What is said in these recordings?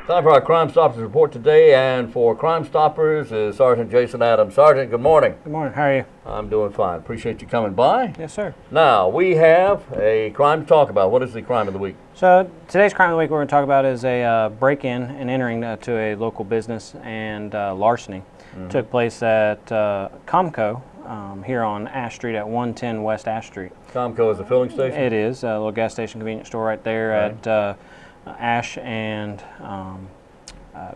Time for our Crime Stoppers report today, and for Crime Stoppers is Sergeant Jason Adams. Sergeant, good morning. Good morning. How are you? I'm doing fine. Appreciate you coming by. Yes, sir. Now, we have a crime to talk about. What is the crime of the week? So today's crime of the week we're going to talk about is a break-in and entering to a local business and larceny. Took place at Comco here on Ash Street at 110 West Ash Street. Comco is a filling station? It is, a little gas station convenience store right there at Ash and I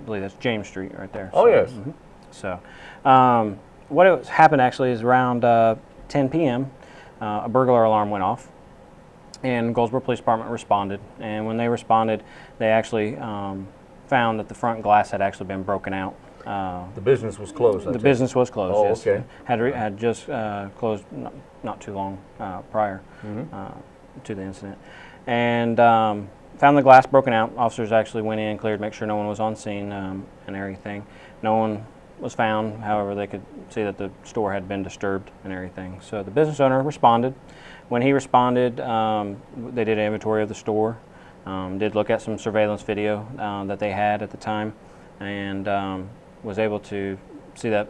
believe that's James Street right there. Oh, yes. So what happened actually is around 10 p.m. A burglar alarm went off, and Goldsboro Police Department responded. And when they responded, they actually found that the front glass had actually been broken out. The business was closed. The business was closed. Oh, yes. okay. Had just closed not too long prior to the incident, and found the glass broken out. Officers actually went in, cleared, make sure no one was on scene and everything. No one was found. However, they could see that the store had been disturbed and everything. So the business owner responded. When he responded, they did an inventory of the store, did look at some surveillance video that they had at the time, and was able to see that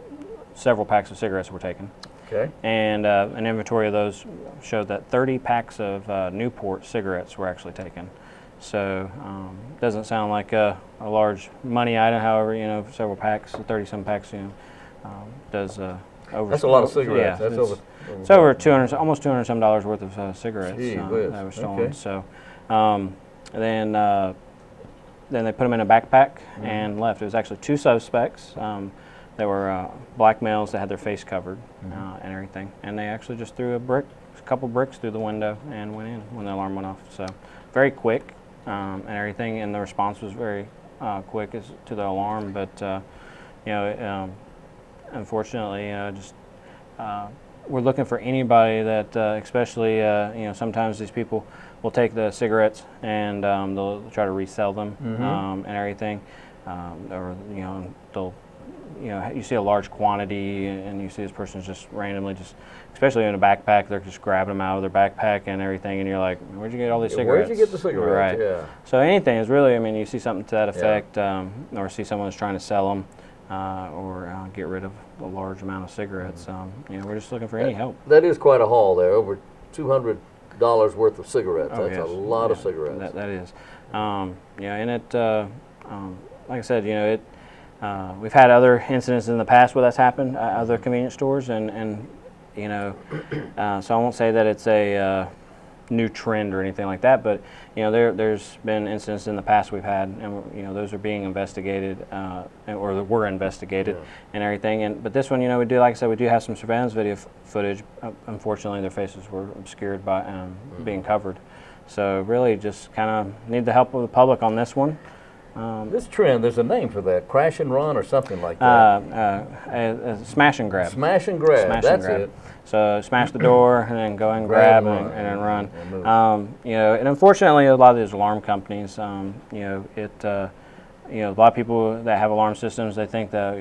several packs of cigarettes were taken. Okay. And an inventory of those showed that 30 packs of Newport cigarettes were actually taken. So doesn't sound like a large money item. However, you know, several packs, 30-some packs, you know, does over. That's a lot of cigarettes. Yeah, that's it's over 200, almost $200-some worth of cigarettes that were stolen. Okay. So then they put them in a backpack and left. It was actually two suspects. They were black males that had their face covered and everything. And they actually just threw a couple bricks through the window and went in when the alarm went off. So very quick and everything, and the response was very quick to the alarm. But you know, unfortunately, just we're looking for anybody that, especially you know, sometimes these people will take the cigarettes and they'll try to resell them and everything, or you know, they'll. You know, you see a large quantity, and you see this person's just randomly, especially in a backpack, they're just grabbing them out of their backpack and everything, and you're like, where'd you get all these cigarettes? Where'd you get the cigarettes? Right. Yeah. So anything is really, I mean, you see something to that effect, or see someone that's trying to sell them, or get rid of a large amount of cigarettes. You know, we're just looking for any help. That is quite a haul there, over $200 worth of cigarettes. Oh, That's a lot of cigarettes. That is. Yeah, and it, like I said, you know, we've had other incidents in the past where that's happened, other convenience stores, and you know, so I won't say that it's a new trend or anything like that, but you know, there's been incidents in the past we've had, and you know, those are being investigated, or were investigated, and everything. But this one, you know, we do, like I said, we do have some surveillance video footage. Unfortunately, their faces were obscured by being covered. So really, just kind of need the help of the public on this one. This trend, there's a name for that, crash and run or something like that. Smash and grab. Smash and grab, Smash that's and grab. it. So smash the door and then go and grab and then run. You know, and unfortunately, a lot of these alarm companies, you know, you know, a lot of people that have alarm systems, they think that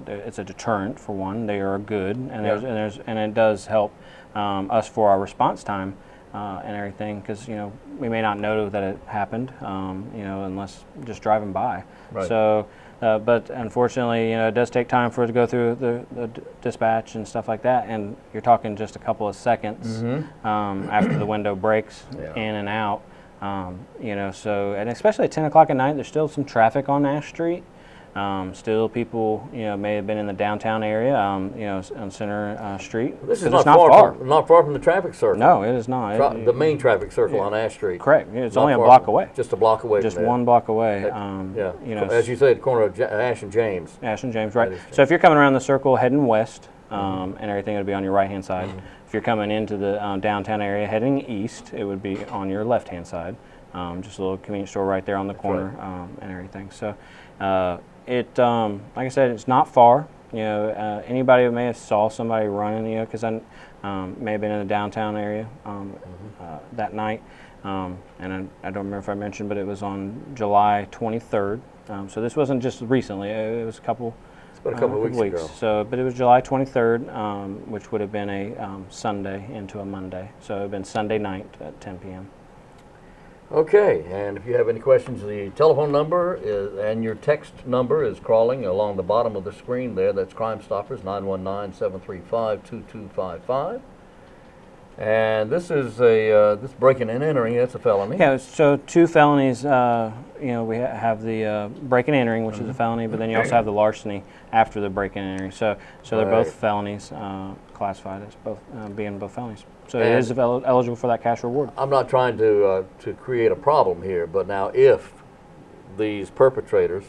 it's a deterrent for one. They are good, and and it does help us for our response time. And everything, because you know, we may not know that it happened, you know, unless just driving by. Right. So, but unfortunately, you know, it does take time for it to go through the dispatch and stuff like that, and you're talking just a couple of seconds after the window breaks in and out. You know, so, and especially at 10 o'clock at night, there's still some traffic on Ash Street. Still, people, you know, may have been in the downtown area, you know, on Center Street. This is not far from the traffic circle. No, it is not. The main traffic circle on Ash Street. Correct. It's only a block away. Just a block away. Just one block away. You know, know, as you said, corner of Ash and James. Ash and James, right. So if you're coming around the circle heading west, and everything would be on your right-hand side. If you're coming into the downtown area heading east, it would be on your left-hand side. Just a little convenience store right there on the corner, and everything. So. Like I said, it's not far. You know, anybody who may have saw somebody running, you know, because I may have been in the downtown area that night, and I don't remember if I mentioned, but it was on July 23rd. So this wasn't just recently; it was a couple. It's been a couple of weeks ago. So, but it was July 23rd, which would have been a Sunday into a Monday. So it would have been Sunday night at 10 p.m. Okay, and if you have any questions, the telephone number is, and your text number is crawling along the bottom of the screen there. That's Crime Stoppers, 919-735-2255. And this is this breaking and entering. That's a felony. Yeah, so 2 felonies. We have the breaking and entering, which is a felony, but then you also have the larceny after the breaking and entering. So they're both felonies, classified as being both felonies. So it is eligible for that cash reward. I'm not trying to create a problem here, but now if these perpetrators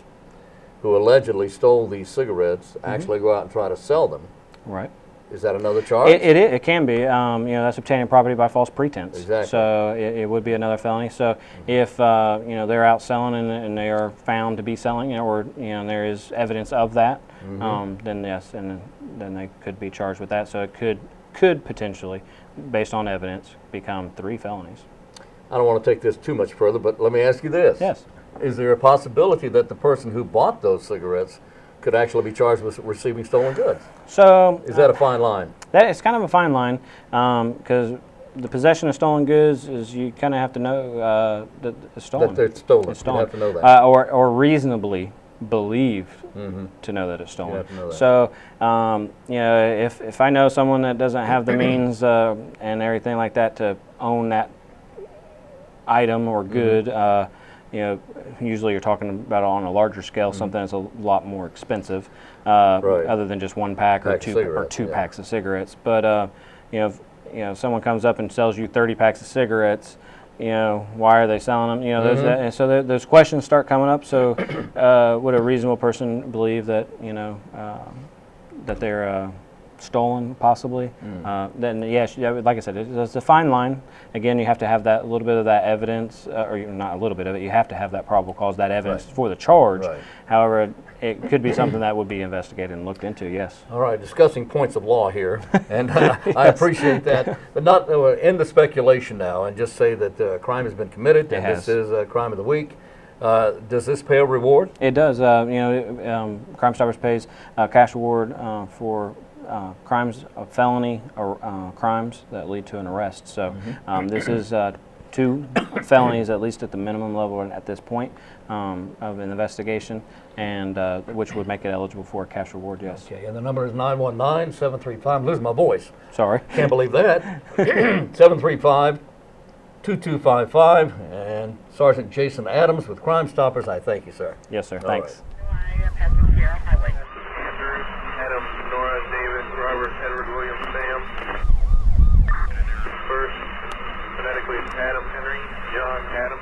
who allegedly stole these cigarettes actually go out and try to sell them, right? Is that another charge? It can be. That's obtaining property by false pretense. Exactly. So it would be another felony. So if they're out selling and they are found to be selling, or there is evidence of that, then yes, and then they could be charged with that. So it could potentially, based on evidence, become 3 felonies. I don't want to take this too much further, but let me ask you this. Yes. Is there a possibility that the person who bought those cigarettes could actually be charged with receiving stolen goods? So is that a fine line? It's kind of a fine line, because the possession of stolen goods is, you kind of have to know that it's stolen. That it's stolen. It's stolen. You have to know that. Or reasonably believed to know that it's stolen. You have to know that. So if I know someone that doesn't have the means and everything like that to own that item or good, usually you're talking about on a larger scale, something that's a lot more expensive, other than just 1 pack or 2 packs of cigarettes. But if someone comes up and sells you 30 packs of cigarettes, why are they selling them? And so those questions start coming up. So would a reasonable person believe that that they're stolen, possibly? Then yes, like I said, it's a fine line. Again, you have to have that little bit of that evidence, or not a little bit of it. You have to have that probable cause, that evidence for the charge. However, it could be something that would be investigated and looked into. Yes. All right, discussing points of law here, and I appreciate that, but not end the speculation now, and just say that crime has been committed, and this is a crime of the week. Does this pay a reward? It does. Crime Stoppers pays a cash reward for crimes of felony or crimes that lead to an arrest. So this is 2 felonies, at least at the minimum level at this point of an investigation, and which would make it eligible for a cash reward. Yes. Okay, and the number is 919-735. I'm losing my voice. Sorry. Can't believe that. 735-2255, and Sergeant Jason Adams with Crime Stoppers. I thank you, sir. Yes, sir. Thanks. Edward William Sam. First, phonetically, Adam Henry, John Adam.